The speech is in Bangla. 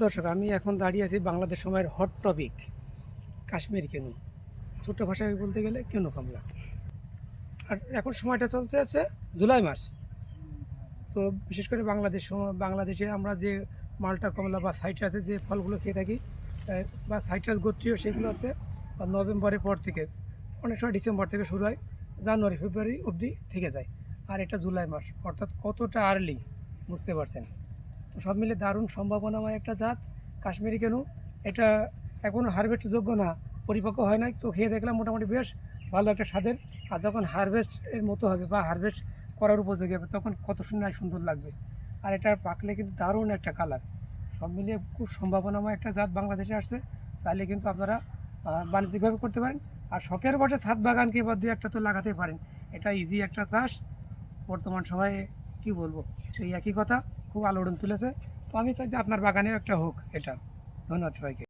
দর্শক, আমি এখন দাঁড়িয়ে আছি বাংলাদেশ সময়ের হট টপিক কাশ্মীর কেনু। ছোট্ট ভাষায় বলতে গেলে কেনু কমলা। আর এখন সময়টা চলছে আছে জুলাই মাস। তো বিশেষ করে বাংলাদেশে আমরা যে মালটা কমলা বা সাইট্রাসের যে ফলগুলো খেয়ে থাকি, বা সাইট্রাস গোত্রীয় সেগুলো আছে নভেম্বরের পর থেকে, অনেক সময় ডিসেম্বর থেকে শুরু হয়, জানুয়ারি ফেব্রুয়ারি অবধি থেকে যায়। আর এটা জুলাই মাস, অর্থাৎ কতটা আর্লি বুঝতে পারছেন। তো সব মিলে দারুণ সম্ভাবনাময় একটা জাত কাশ্মীরি কেনু। এটা এখনও হারভেস্ট যোগ্য না, পরিপক্ক হয় নাই, তো খেয়ে দেখলাম মোটামুটি বেশ ভালো একটা স্বাদের। আর যখন হারভেস্টের মতো হবে বা হারভেস্ট করার উপযোগী হবে তখন কত সুন্দর সুন্দর লাগবে। আর এটা পাকলে কিন্তু দারুণ একটা কালার। সব মিলিয়ে খুব সম্ভাবনাময় একটা জাত বাংলাদেশে আসছে। চাইলে কিন্তু আপনারা বাণিজ্যিকভাবে করতে পারেন। আর শখের বসে ছাদ বাগানকে বা দু একটা তো লাগাতে পারেন। এটা ইজি একটা চাষ বর্তমান সময়ে। কি বলবো, সেই একই কথা, খুব আলোড়ন তুলেছে। তো আমি চাই যে আপনার বাগানেও একটা হোক এটা। ধন্যবাদ সবাইকে।